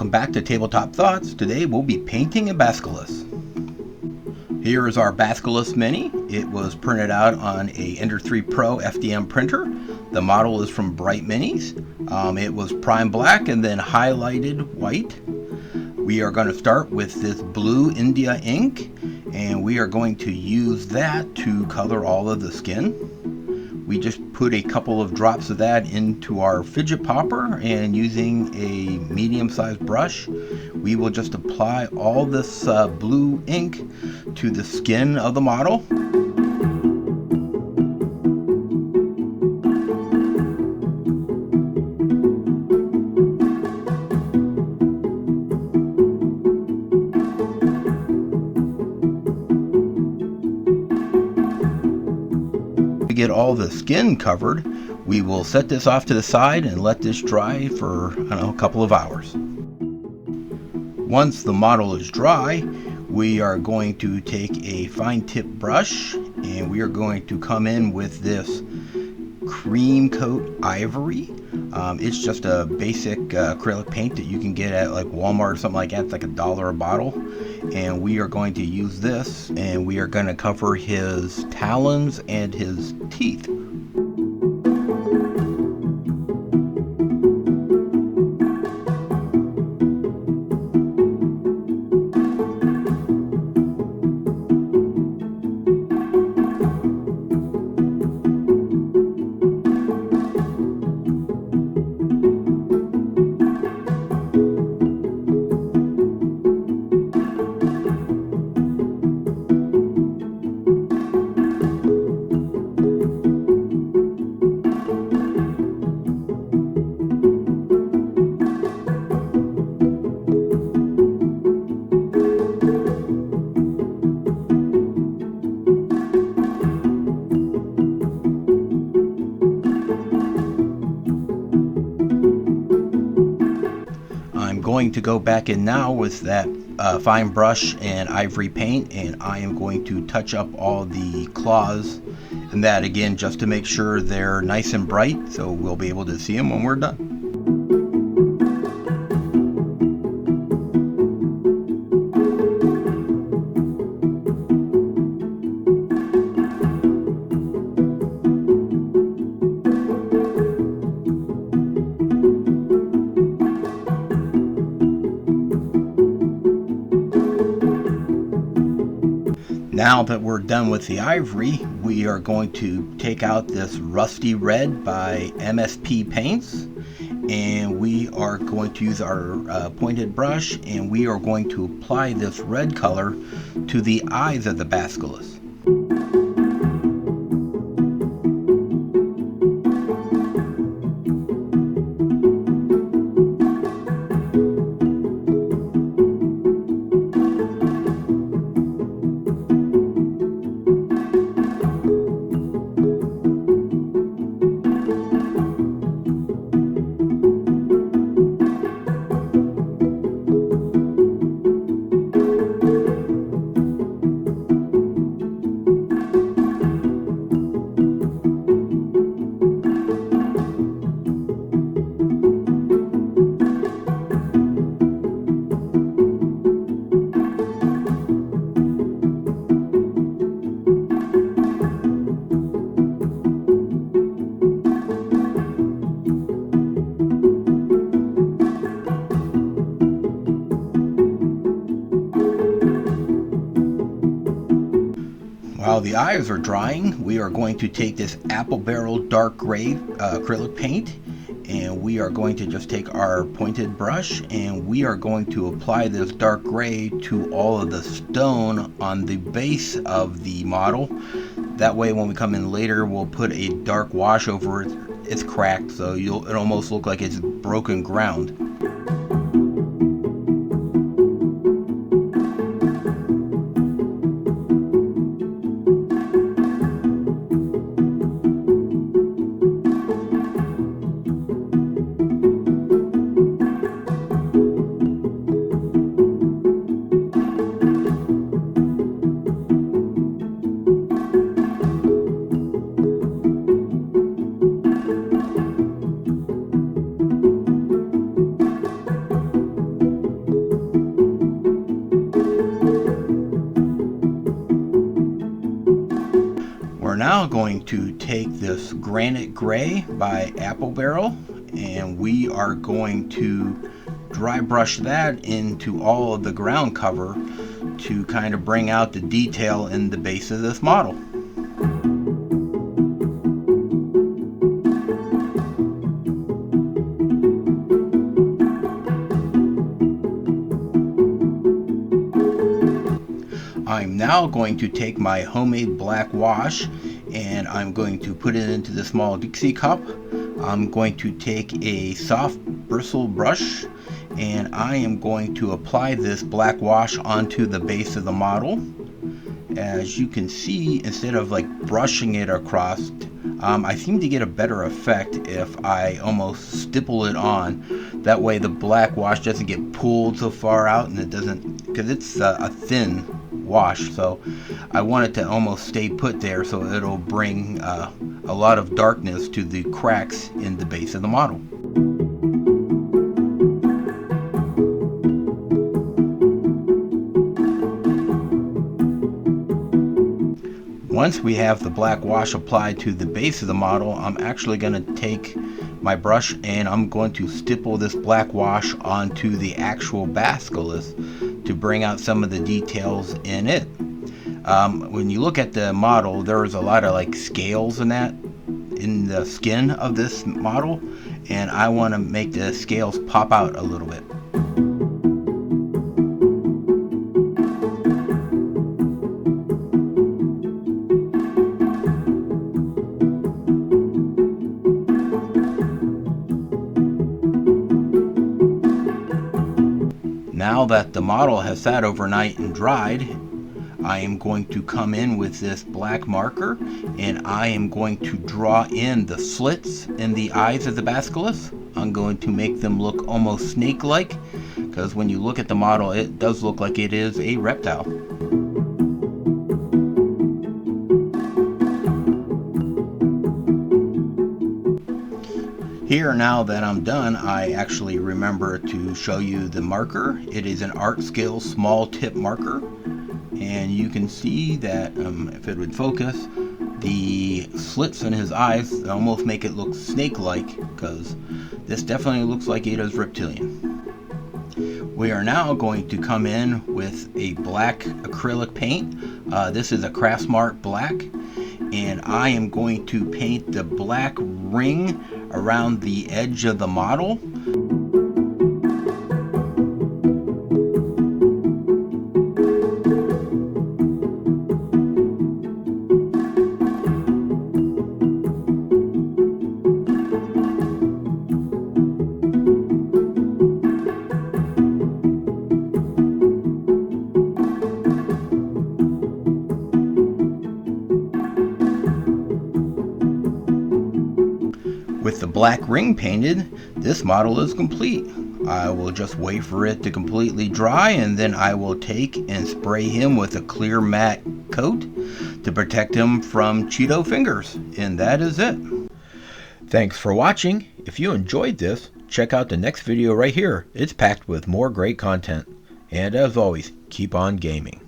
Welcome back to Tabletop Thoughts. Today we'll be painting a Basilisk. Here is our Basilisk Mini. It was printed out on a Ender 3 Pro FDM printer. The model is from Brite Minis. It was prime black and then highlighted white. We are going to start with this blue India ink, and we are going to use that to color all of the skin. We just put a couple of drops of that into our fidget popper, and using a medium-sized brush, we will just apply all this blue ink to the skin of the model. To get all the skin covered, we will set this off to the side and let this dry for, a couple of hours. Once the model is dry, we are going to take a fine tip brush and we are going to come in with this cream coat ivory. It's just a basic acrylic paint that you can get at like Walmart or something like that. It's like $1 a bottle. And we are going to use this, and we are going to cover his talons and his teeth. Going to go back in now with that fine brush and ivory paint, and I am going to touch up all the claws, and that again just to make sure they're nice and bright so we'll be able to see them when we're done. Now that we're done with the ivory, we are going to take out this Rusty Red by MSP Paints, and we are going to use our pointed brush, and we are going to apply this red color to the eyes of the Basilisk. While the eyes are drying, we are going to take this apple barrel dark gray acrylic paint, and we are going to just take our pointed brush, and we are going to apply this dark gray to all of the stone on the base of the model. That way when we come in later, we'll put a dark wash over it. It's cracked, so it almost look like it's broken ground. now going to take this Granite Gray by Apple Barrel, and we are going to dry brush that into all of the ground cover to kind of bring out the detail in the base of this model. I'm now going to take my homemade black wash and I'm going to put it into the small Dixie cup. I'm going to take a soft bristle brush and I am going to apply this black wash onto the base of the model. As you can see, instead of like brushing it across, I seem to get a better effect if I almost stipple it on. That way the black wash doesn't get pulled so far out, and it doesn't, because it's a thin wash, so I want it to almost stay put there so it'll bring a lot of darkness to the cracks in the base of the model. Once we have the black wash applied to the base of the model, I'm actually going to take my brush and I'm going to stipple this black wash onto the actual basilisk to bring out some of the details in it. When you look at the model, there's a lot of like scales in the skin of this model, and I want to make the scales pop out a little bit. Now that the model has sat overnight and dried, I am going to come in with this black marker and I am going to draw in the slits in the eyes of the basilisk. I'm going to make them look almost snake-like, because when you look at the model it does look like it is a reptile. Here, now that I'm done, I actually remember to show you the marker. It is an art scale small tip marker, and you can see that if it would focus, the slits in his eyes almost make it look snake-like, because this definitely looks like it is reptilian. We are now going to come in with a black acrylic paint. This is a Craftsmart black, and I am going to paint the black ring around the edge of the model. With the black ring painted, this model is complete. I will just wait for it to completely dry, and then I will take and spray him with a clear matte coat to protect him from Cheeto fingers. And that is it. Thanks for watching. If you enjoyed this, check out the next video right here. It's packed with more great content. And as always, keep on gaming.